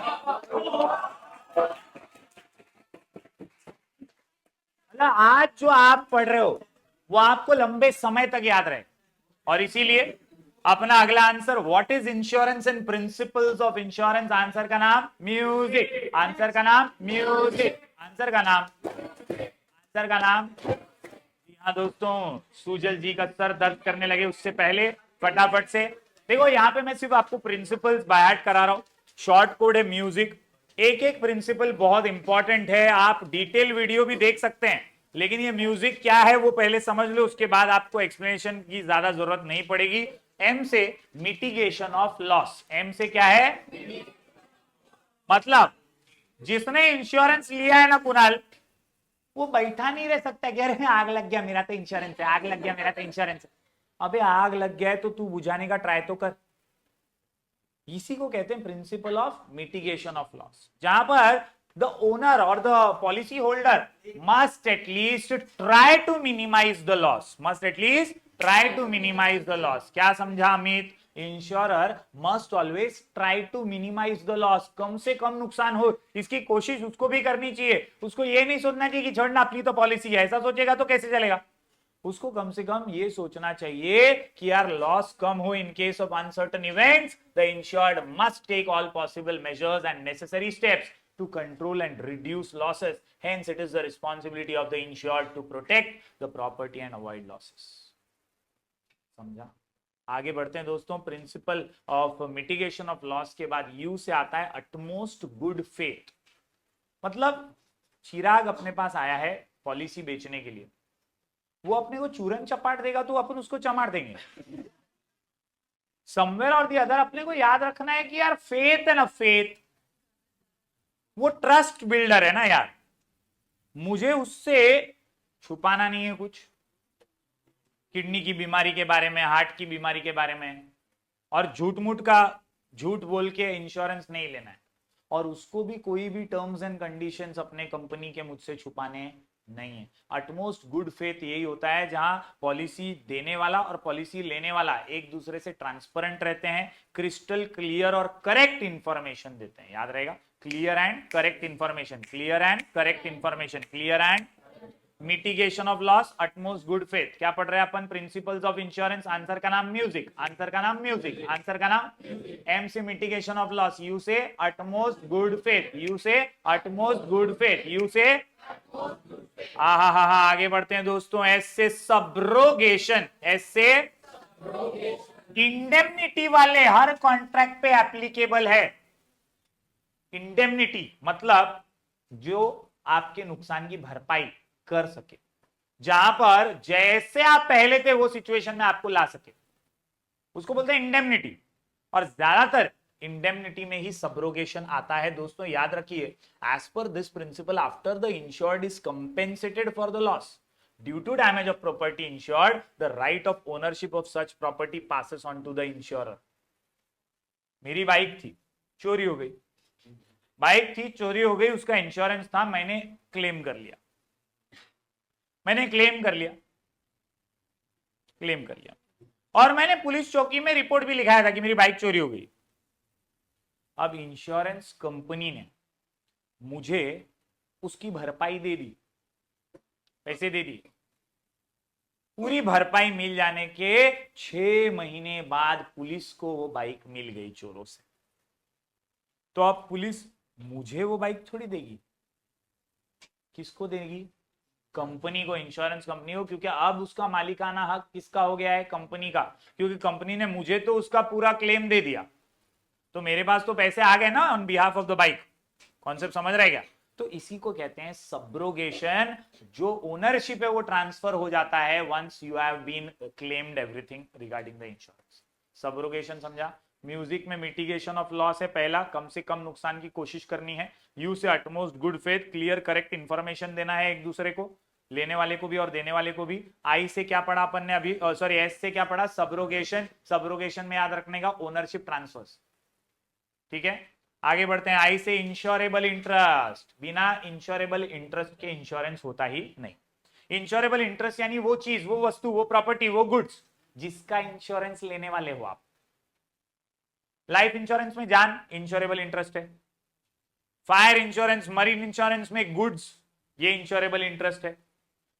आज जो आप पढ़ रहे हो वो आपको लंबे समय तक याद रहे। और इसीलिए अपना अगला answer, what is insurance and principles of insurance. Answer का नाम म्यूजिक। आंसर का नाम म्यूजिक। आंसर का नाम, आंसर का नाम। हाँ दोस्तों, सुजल जी का सर दर्द करने लगे, उससे पहले फटाफट से देखो, यहाँ पे मैं सिर्फ आपको प्रिंसिपल्स बाय हार्ट करा रहा हूँ। शॉर्ट कोड है म्यूजिक। एक एक प्रिंसिपल बहुत इंपॉर्टेंट है, आप डिटेल वीडियो भी देख सकते हैं, लेकिन ये म्यूजिक क्या है वो पहले समझ लो, उसके बाद आपको एक्सप्लेनेशन की ज्यादा जरूरत नहीं पड़ेगी। एम से मिटिगेशन ऑफ लॉस। एम से क्या है? मतलब जिसने इंश्योरेंस लिया है ना कुणाल, वो बैठा नहीं रह सकता कि अरे आग लग गया मेरा तो इंश्योरेंस है, आग लग गया मेरा तो इंश्योरेंस है। अबे आग लग गया है तो तू बुझाने का ट्राई तो कर। इसी को कहते हैं principle of mitigation of loss, जहां पर द ओनर और the policy holder must at least try to minimise the loss. Must at least try to minimise the loss. क्या समझा Amit? Insurer must always try to minimise the loss. कम से कम नुकसान हो इसकी कोशिश उसको भी करनी चाहिए। उसको ये नहीं सोचना चाहिए कि छोड़ना अपनी तो पॉलिसी है, ऐसा सोचेगा तो कैसे चलेगा। उसको कम से कम ये सोचना चाहिए कि यार लॉस कम हो। In case of uncertain events the insured must take all possible measures and necessary steps to control and reduce losses. Hence it is the responsibility of the insured to protect the property and avoid losses. समझा? आगे बढ़ते हैं दोस्तों। Principle of mitigation of loss के बाद you से आता है अटमोस्ट गुड फेथ। मतलब चिराग अपने पास आया है पॉलिसी बेचने के लिए, वो अपने को चूरन चपाट देगा तो अपन उसको चमाट देंगे। समवेयर और दी अदर अपने को याद रखना है कि यार फेथ है ना, फेथ वो ट्रस्ट बिल्डर है ना यार। मुझे उससे छुपाना नहीं है कुछ, किडनी की बीमारी के बारे में, हार्ट की बीमारी के बारे में, और झूठ बोल के इंश्योरेंस नहीं लेना है। और उसको भी कोई भी टर्म्स एंड कंडीशंस अपने कंपनी के मुझसे छुपाने नहीं है। अटमोस्ट गुड फेथ यही होता है जहां पॉलिसी देने वाला और पॉलिसी लेने वाला एक दूसरे से ट्रांसपेरेंट रहते हैं, क्रिस्टल क्लियर और करेक्ट इंफॉर्मेशन देते हैं। याद रहेगा, clear and correct information, clear and correct information, clear and mitigation of loss, utmost good faith. क्या पढ़ रहे हैं अपन? Principles of insurance. आंसर का नाम म्यूजिक, आंसर का नाम म्यूजिक, आंसर का नाम। एम से मिटिगेशन ऑफ लॉस, यू से अटमोस्ट गुड फेथ, यू से अटमोस्ट गुड फेथ, यू से आगे बढ़ते हैं दोस्तों। एस से सब्रोगेशन, एस से इंडेमनिटी वाले हर कॉन्ट्रैक्ट पे एप्लीकेबल है। इंडेमनिटी मतलब जो आपके नुकसान की भरपाई कर सके, जहां पर जैसे आप पहले थे वो सिचुएशन में आपको ला सके, उसको बोलते हैं इंडेमनिटी। और ज्यादातर इंडेमनिटी में ही सब्रोगेशन आता है दोस्तों। याद रखिए, as per this principle after the insured is compensated for the loss due to damage of property insured, the right of ownership of such property passes on to the insurer. मेरी bike थी, चोरी हो गई, bike थी चोरी हो गई, उसका इंश्योरेंस था, मैंने क्लेम कर लिया, क्लेम कर लिया, और मैंने पुलिस चौकी में रिपोर्ट भी लिखाया था कि मेरी बाइक चोरी हो गई। अब इंश्योरेंस कंपनी ने मुझे उसकी भरपाई दे दी, पैसे दे दिए। पूरी भरपाई मिल जाने के 6 महीने बाद पुलिस को वो बाइक मिल गई चोरों से। तो अब पुलिस मुझे वो बाइक थोड़ी देगी, किसको देगी? कंपनी को, इंश्योरेंस कंपनी को, क्योंकि अब उसका मालिकाना हक किसका हो गया है? कंपनी का। क्योंकि कंपनी ने मुझे तो उसका पूरा क्लेम दे दिया, तो मेरे पास तो पैसे आ गए ना on behalf of the bike. Concept समझ रहे क्या? तो इसी को कहते हैं सब्रोगेशन। जो ओनरशिप है वो ट्रांसफर हो जाता है once you have been claimed everything regarding the insurance. Subrogation समझा? म्यूजिक में मिटिगेशन ऑफ लॉस है पहला, कम से कम नुकसान की कोशिश करनी है। यू से utmost good faith, clear correct information देना है एक दूसरे को, लेने वाले को भी और देने वाले को भी। आई से क्या पढ़ा अपन ने अभी, सॉरी एस से क्या पढ़ा? सब्रोगेशन। सब्रोगेशन में याद रखने का ओनरशिप ट्रांसफर्स। ठीक है, आगे बढ़ते हैं। आई से इंश्योरेबल इंटरेस्ट। बिना इंश्योरेबल इंटरेस्ट के इंश्योरेंस होता ही नहीं। इंश्योरेबल इंटरेस्ट यानी वो चीज, वो वस्तु, वो प्रॉपर्टी, वो गुड्स जिसका इंश्योरेंस लेने वाले हो आप। लाइफ इंश्योरेंस में जान इंश्योरेबल इंटरेस्ट है, फायर इंश्योरेंस, मरीन इंश्योरेंस में गुड्स, ये इंश्योरेबल इंटरेस्ट है।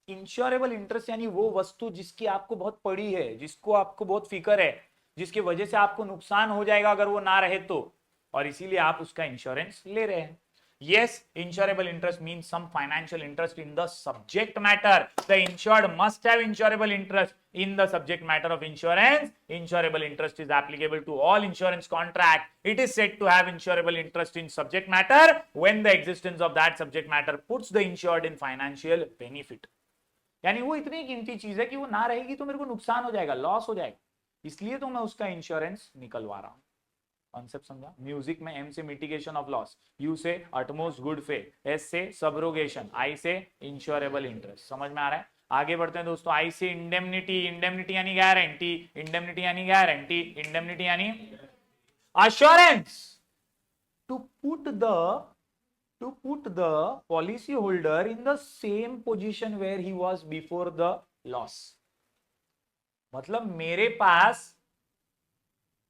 इंश्योरेबल इंटरेस्ट यानी वो वस्तु जिसकी आपको बहुत पड़ी है, जिसको आपको बहुत फिक्र है, जिसकी वजह से आपको नुकसान हो जाएगा अगर वो ना रहे तो, और इसीलिए आप उसका इंश्योरेंस ले रहे हैं। Yes, insurable interest means some financial interest in the subject matter. The insured must have insurable interest. in the subject matter of insurance, insurable interest is applicable to all insurance contract. It is said to have insurable interest in subject matter when the existence of that subject matter puts the insured in financial benefit. यानी वो इतनी कीमती चीज है कि वो ना रहेगी तो मेरे को नुकसान हो जाएगा, लॉस हो जाएगा, इसलिए तो मैं उसका इंश्योरेंस निकलवा रहा हूं। कॉन्सेप्ट समझा? म्यूजिक में एम से मिटिगेशन ऑफ लॉस, यू से अटमोस्ट गुड फेथ, एस से सबरोगेशन, आई से इंश्योरेबल इंटरेस्ट। समझ में आ रहा है? आगे बढ़ते हैं दोस्तों। आई से इंडेमनिटी, इंडेमनिटी यानी गारंटी, इंडेमनिटी यानी गारंटी, इंडेमनिटी यानी assurance to put the policy holder in the same position where he was before the loss। मतलब मेरे पास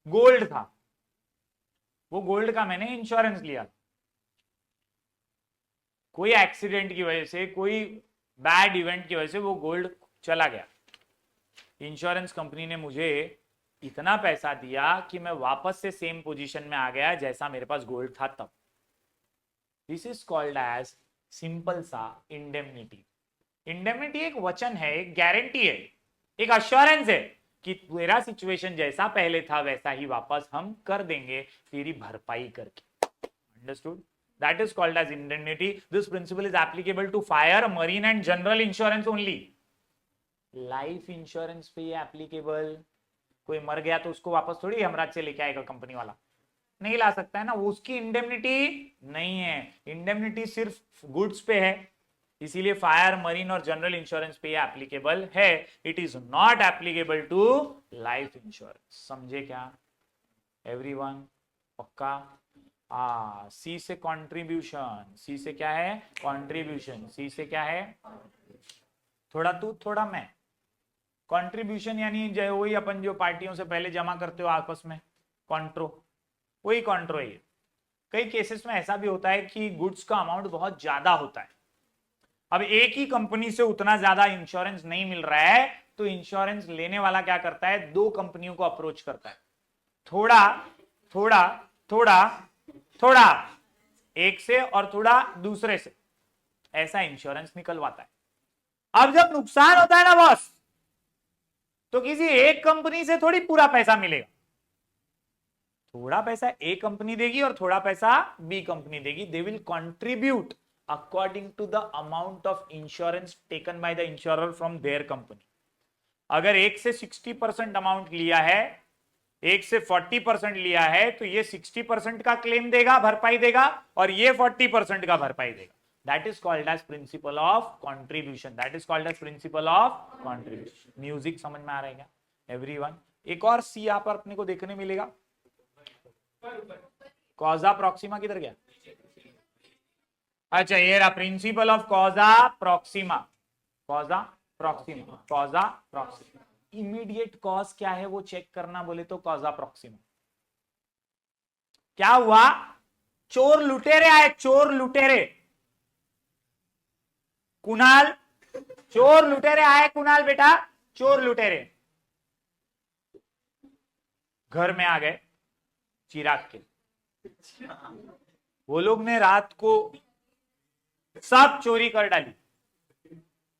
गोल्ड था, वो गोल्ड का मैंने इंश्योरेंस लिया, कोई एक्सीडेंट की वजह से, कोई बैड इवेंट की वजह से वो गोल्ड चला गया, इंश्योरेंस कंपनी ने मुझे इतना पैसा दिया कि मैं वापस से सेम पोजीशन में आ गया जैसा मेरे पास गोल्ड था तब। This is called as simple सा इंडेमनिटी। इंडेमनिटी एक वचन है, एक गारंटी है, एक अश्योरेंस है कि तेरा सिचुएशन जैसा पहले था वैसा ही वापस हम कर देंगे तेरी भरपाई करके। Understood? That is called as indemnity. This principle is applicable to fire, marine and general insurance only. Life insurance पे ये एप्लीकेबल, कोई मर गया तो उसको वापस थोड़ी हमराज से लेके आएगा कंपनी वाला, नहीं ला सकता है ना, वो उसकी इंडेमनिटी नहीं है। इंडेमनिटी सिर्फ गुड्स पे है, इसीलिए फायर, मरीन और जनरल इंश्योरेंस पे ये एप्लीकेबल है। It is not applicable to life insurance. समझे क्या एवरीवन? पक्का? सी से कंट्रीब्यूशन, सी से क्या है? कंट्रीब्यूशन। सी से क्या है? थोड़ा तू थोड़ा मैं। कंट्रीब्यूशन यानी वही अपन जो पार्टियों से पहले जमा करते हो आपस में, कॉन्ट्रो, वही कॉन्ट्रो है। कई केसेस में ऐसा भी होता है कि गुड्स का अमाउंट बहुत ज्यादा होता है, अब एक ही कंपनी से उतना ज्यादा इंश्योरेंस नहीं मिल रहा है, तो इंश्योरेंस लेने वाला क्या करता है? दो कंपनियों को अप्रोच करता है, थोड़ा थोड़ा थोड़ा थोड़ा, एक से और थोड़ा दूसरे से, ऐसा इंश्योरेंस निकलवाता है। अब जब नुकसान होता है ना बॉस, तो किसी एक कंपनी से थोड़ी पूरा पैसा मिलेगा, थोड़ा पैसा ए कंपनी देगी और थोड़ा पैसा बी कंपनी देगी। They will contribute according to the amount of insurance taken by the insurer from their company. अगर एक से 60% अमाउंट लिया है, एक से 40% लिया है, तो ये 60% का क्लेम देगा, भरपाई देगा, और ये 40% का भरपाई देगा। That is called as principle of contribution. That is called as principle of contribution. Music समझ में आ रहा है क्या एवरीवन? एक और सी यहां पर अपने को देखने मिलेगा। कॉजा प्रॉक्सिमा किधर गया? अच्छा ये रहा, principle of कॉजा Proxima. कॉजा Proxima, कॉजा Proxima. Immediate cause क्या है वो चेक करना बोले तो कॉजा प्रॉक्सिमा। क्या हुआ? चोर लुटेरे आए, चोर लुटेरे। कुणाल, चोर लुटेरे आए, कुणाल बेटा, चोर लुटेरे घर में आ गए चिराग के। वो लोग ने रात को सब चोरी कर डाली,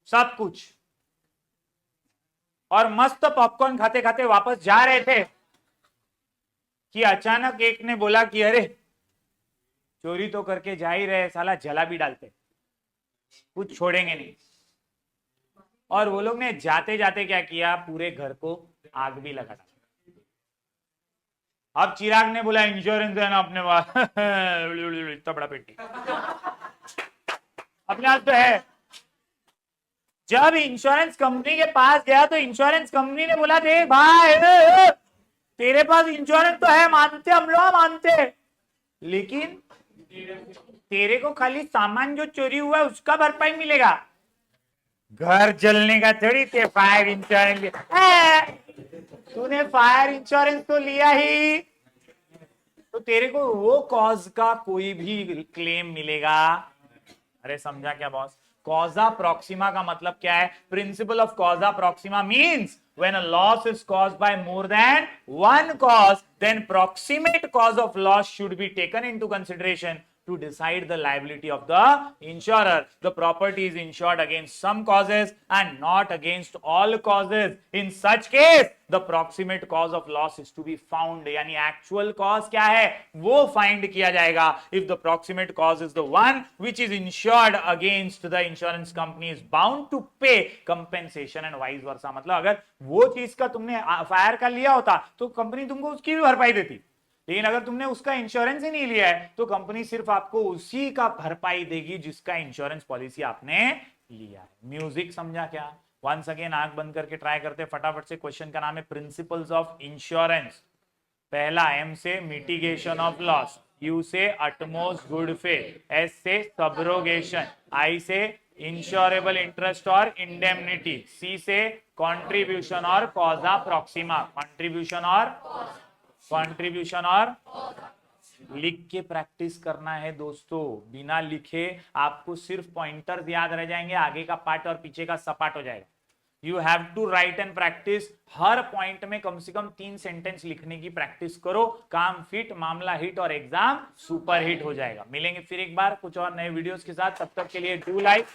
सब कुछ, और मस्त पॉपकॉर्न खाते खाते वापस जा रहे थे कि अचानक एक ने बोला कि अरे चोरी तो करके जा ही रहे, साला जला भी डालते, कुछ छोड़ेंगे नहीं। और वो लोग ने जाते जाते क्या किया? पूरे घर को आग भी लगा डाला। अब चिराग ने बोला इंश्योरेंस है ना अपने पास इतना बड़ा पेटी अपने हाथ तो है। जब इंश्योरेंस कंपनी के पास गया तो इंश्योरेंस कंपनी ने बोला देख भाई, तेरे पास इंश्योरेंस तो है, मानते हम लोग, मानते, लेकिन तेरे को खाली सामान जो चोरी हुआ है उसका भरपाई मिलेगा, घर जलने का थोड़ी। ते फायर इंश्योरेंस लिया, तूने फायर इंश्योरेंस तो लिया ही, तो तेरे को वो कॉज का कोई भी क्लेम मिलेगा। अरे समझा क्या बॉस? कॉजा प्रॉक्सिमा का मतलब क्या है? Principle of कॉजा Proxima means when a loss is caused by more than one cause, then proximate cause of loss should be taken into consideration to decide the liability of the insurer. The property is insured against some causes and not against all causes. In such case, the proximate cause of loss is to be found. यानी actual cause क्या है वो find किया जाएगा. If the proximate cause is the one which is insured against, the insurance company is bound to pay compensation and vice versa. मतलब अगर वो चीज का तुमने फायर का लिया होता तो कंपनी तुमको उसकी भी भरपाई देती, लेकिन अगर तुमने उसका इंश्योरेंस ही नहीं लिया है तो कंपनी सिर्फ आपको उसी का भरपाई देगी जिसका इंश्योरेंस पॉलिसी आपने लिया है. म्यूजिक समझा क्या? वंस अगेन आंख बंद करके ट्राई करते फटाफट से. क्वेश्चन का नाम है प्रिंसिपल्स ऑफ इंश्योरेंस. पहला एम से मिटिगेशन ऑफ लॉस, यू से अटमोस्ट गुड फेथ, एस से सब्रोगेशन, आई से इंश्योरेबल इंटरेस्ट और इंडेमनिटी, सी से कंट्रीब्यूशन और कॉजा प्रॉक्सिमा. कंट्रीब्यूशन और लिख के प्रैक्टिस करना है दोस्तों. बिना लिखे आपको सिर्फ पॉइंटर्स याद रह जाएंगे, आगे का पार्ट और पीछे का सपाट हो जाएगा. You have to write and practice. हर पॉइंट में कम से कम 3 सेंटेंस लिखने की प्रैक्टिस करो. काम फिट, मामला हिट और एग्जाम सुपर हिट हो जाएगा. मिलेंगे फिर एक बार कुछ और नए वीडियोस के साथ. तब तक के लिए डू लाइक.